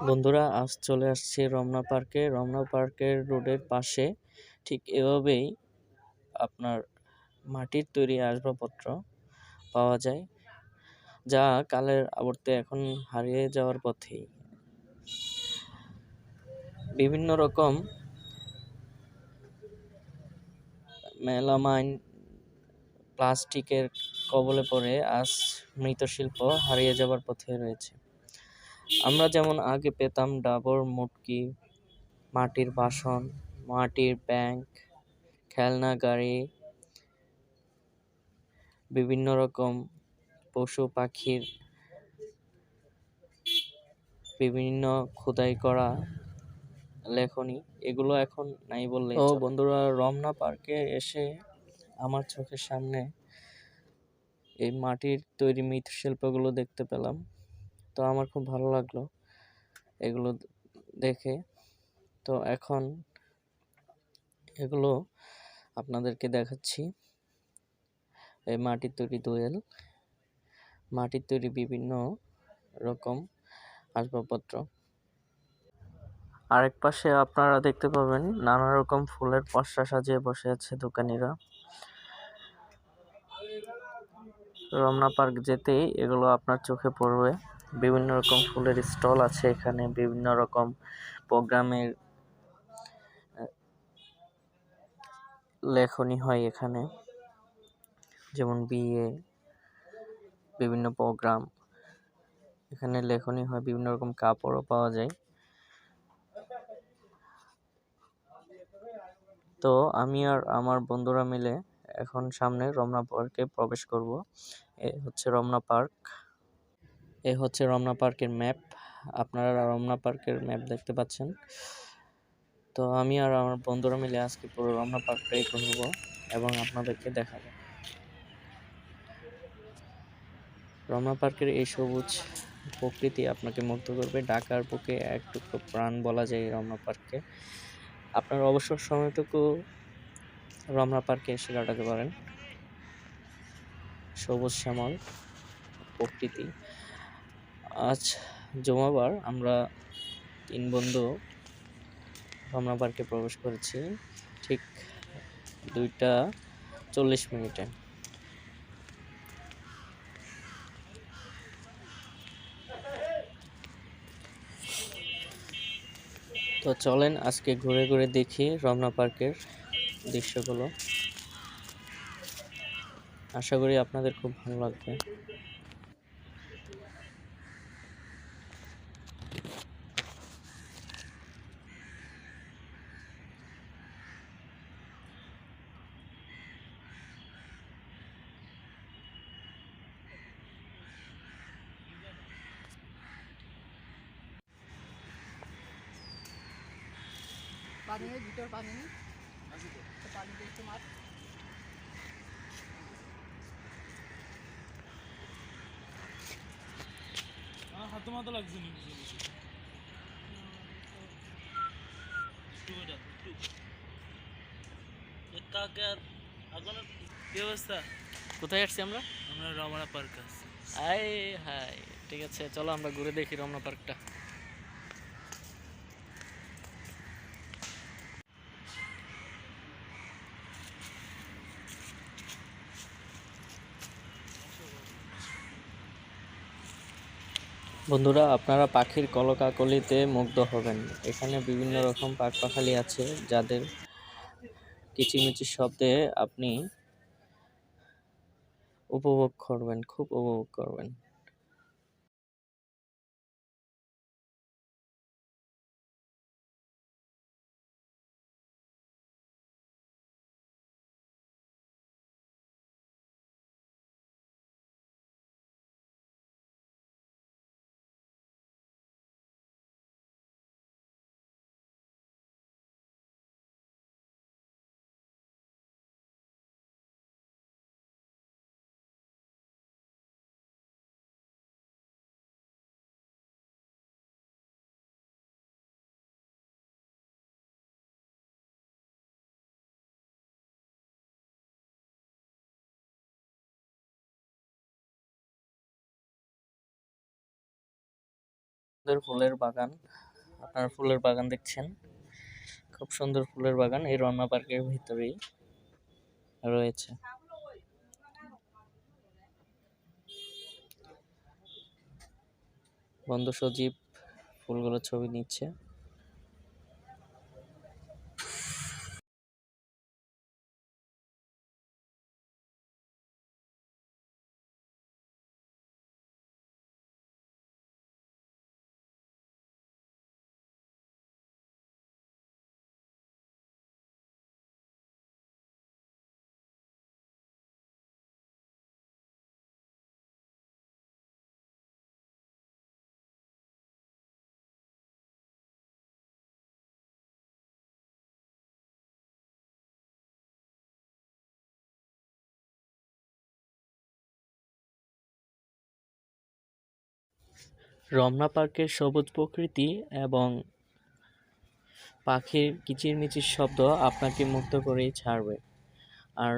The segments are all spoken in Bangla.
বন্ধুরা আজ চলে আসছি রমনা পার্কে। রমনা পার্কের রোডের পাশে ঠিক এভাবেই আপনার মাটির তৈরি আসবাবপত্র পাওয়া যায়, যা কালের আবর্তে এখন হারিয়ে যাওয়ার পথেই। বিভিন্ন রকম মেলামাইন প্লাস্টিকের কবলে পড়ে আজ মৃৎশিল্প হারিয়ে যাবার পথে রয়েছে। আমরা যেমন আগে পেতাম ডাবর মুটকি, মাটির বাসন, মাটির ব্যাংক, খেলনা গাড়ি, বিভিন্ন রকম পশু পাখির বিভিন্ন খোদাই করা লেখনী, এগুলো এখন নাই বললেই চলে। বন্ধুরা, রমনা পার্কে এসে আমার চোখের সামনে এই মাটির তৈরি মৃৎশিল্পগুলো দেখতে পেলাম। তো আমার খুব ভালো লাগলো এগুলো দেখে। তো এখন এগুলো আপনাদেরকে দেখাচ্ছি। এই মাটির তৈরি দোয়েল, মাটির তৈরি বিভিন্ন রকম আসবাবপত্র। আরেক পাশে আপনারা দেখতে পাবেন নানা রকম ফুলের পসরা সাজিয়ে বসে আছে দোকানিরা। রমনা পার্ক যেতেই এগুলো আপনার চোখে পড়বে। বিভিন্ন রকম ফুলের স্টল আছে এখানে, বিভিন্ন রকম প্রোগ্রামের লেখনী হয় এখানে, যেমন বিয়ে, বিভিন্ন প্রোগ্রাম এখানে লেখনী হয়। বিভিন্ন রকম কাপড়ও পাওয়া যায়। তো আমি আর আমার বন্ধুরা মিলে এখন সামনে রমনা পার্কে প্রবেশ করব। এ হচ্ছে রমনা পার্ক। এ হচ্ছে রমনা পার্কের ম্যাপ। আপনারা রমনা পার্কের ম্যাপ দেখতে পাচ্ছেন। তো আমি আর আমার বন্ধুরা মিলে আজকে পুরো রমনা পার্কটাই ঘুরব এবং আপনাদেরকে দেখাবো। রমনা পার্কের এই সবুজ প্রকৃতি আপনাকে মুগ্ধ করবে। ঢাকার বুকে এক টুকরো প্রাণ বলা যায় এই রমনা পার্ককে। আপনার অবসর সময়টুকু রমনা পার্কে এসে কাটাতে পারেন। সবুজ শ্যামল প্রকৃতি। আজ জুমাবার আমরা 3 বন্ধু রমনা পার্কে প্রবেশ করেছি ঠিক 2:40 তো চলেন আজকে ঘুরে ঘুরে দেখি রমনা পার্কের দৃশ্যগুলো। আশা করি আপনাদের খুব ভালো লাগবে। ভিতর পানি পানি দেখতে মাছ হাতে মাথা লাগছে নি কি অবস্থা? কোথায় আসছি আমরা? আমরা রমনা পার্ক আছি। হাই হাই, ঠিক আছে, চলো আমরা ঘুরে দেখি রমনা পার্কটা। বন্ধুরা, আপনারা পাখির কলকাকলিতে মুগ্ধ হবেন। এখানে বিভিন্ন রকম পাখপাখালি আছে, যাদের কিচিমিচির শব্দে আপনি উপভোগ করবেন, খুব উপভোগ করবেন। সুন্দর ফুলের বাগান, আপনারা ফুলের বাগান দেখছেন, খুব সুন্দর ফুলের বাগান এই রমনা পার্কের ভিতরেই রয়েছে। বন্ধু সজীব ফুলগুলো ছবি নিচ্ছে। রমনা পার্কের সবুজ প্রকৃতি এবং পাখির কিচিরমিচির শব্দ আপনাকে মুগ্ধ করেই ছাড়বে। আর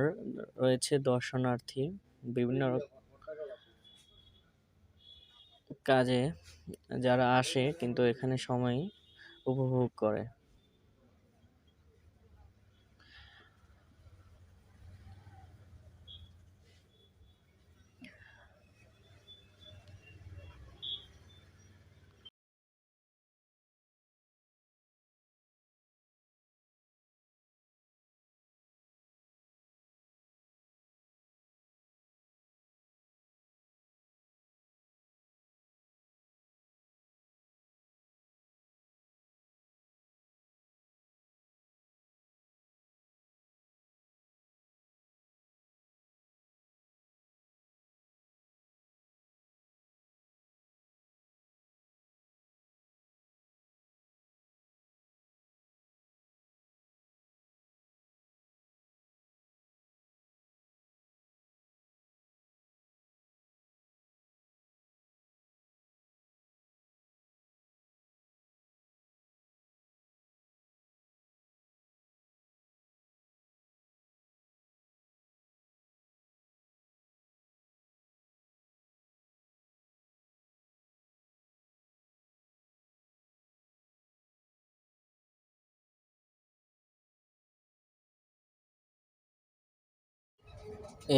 রয়েছে দর্শনার্থী বিভিন্ন কাজে যারা আসে কিন্তু এখানে সময় উপভোগ করে।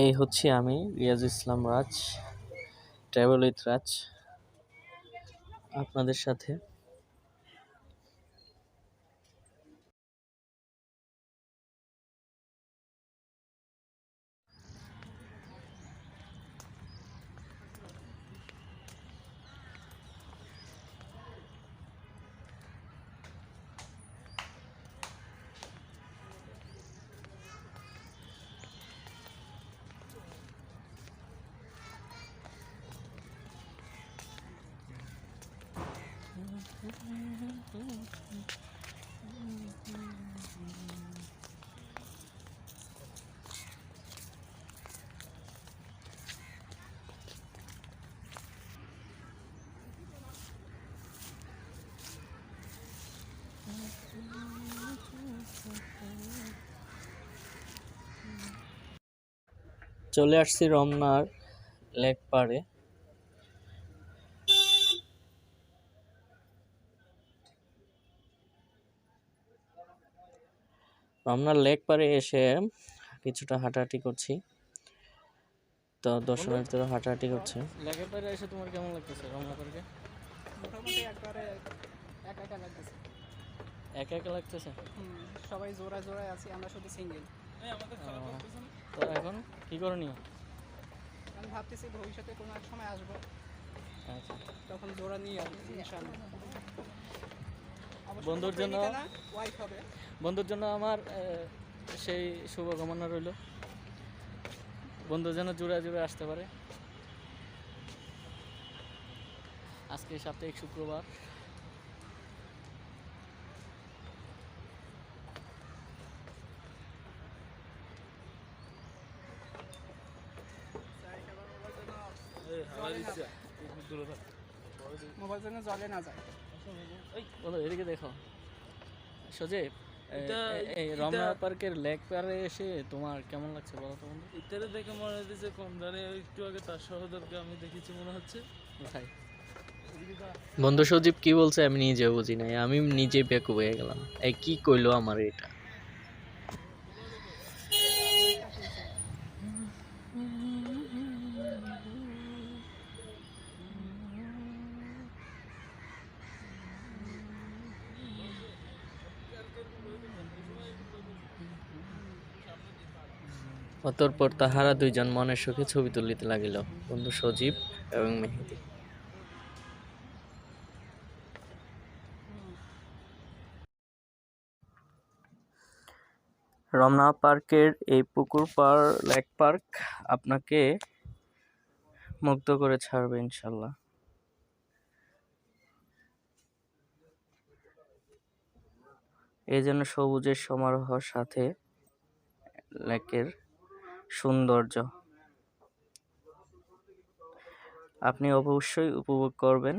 এই হচ্ছে আমি রিয়াজ ইসলাম রাজ, ট্রাভেল উইথ রাজ, আপনাদের সাথে। চলে আসছি রমনার লেক পাড়ে। রমনার লেক পাড়ে এসে কিছুটা হাঁটাহাঁটি করছি, তো দর্শনার্থীরা হাঁটাহাঁটি করছে। লেকের পাড়ে এসে তোমার কেমন লাগতেছে রমনা পার্কে? মোটামুটি একবারে একা একা লাগতেছে। একা একা লাগতেছে? সবাই জোড়ায় জোড়ায় আছি, আমরা শুধু সিঙ্গেল। তো এখন কি করণীয়? আমি ভাবতেছি ভবিষ্যতে কোনো এক সময় আসবো, আচ্ছা, তখন জোড়া নিয়ে আসবো ইনশাআল্লাহ। বন্ধুর জন্য, ওয়াইফ হবে। বন্ধুর জন্য আমার সেই শুভকামনা রইল, বন্ধু যেন জোড়া জোড়া আসতে পারে। আজকে সাপ্তাহিক শুক্রবার। মোবাইল যেন জলে না যায়। বলো এদিকে দেখো সজীব, এই রমনা পার্কের লেক পারে এসে তোমার কেমন লাগছে বলো তো বন্ধু? ইত্যাদি দেখে মনে হচ্ছে কম দাঁড়িয়ে একটু আগে তার সহোদরকে আমি দেখেছি মনে হচ্ছে। কোথায়? বন্ধু সজীব কি বলছে আমি নিজেও বুঝি নাই, আমি নিজেই বেকুব হয়ে গেলাম। এই কি কইলো আমার এটা? অনেকটা কইছে। অতঃপর তাহারা দুইজন মনের সুখে ছবি তুলিতে লাগিল, বন্ধু সজীব এবং মেহেদী। রমনা পার্কের এই পুকুর পাড় লেক পার্ক আপনাকে মুগ্ধ করে ছাড়বে ইনশাল্লাহ। এই জন্য সবুজের সমারোহ সাথে লেকের সৌন্দর্য আপনি অবশ্যই উপভোগ করবেন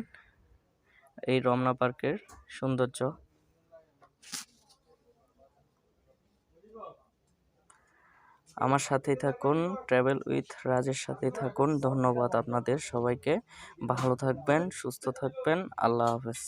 এই রমনা পার্কের সৌন্দর্য। আমার সাথেই থাকুন, ট্রাভেল উইথ রাজের সাথেই থাকুন। ধন্যবাদ আপনাদের সবাইকে। ভালো থাকবেন, সুস্থ থাকবেন। আল্লাহ হাফেজ।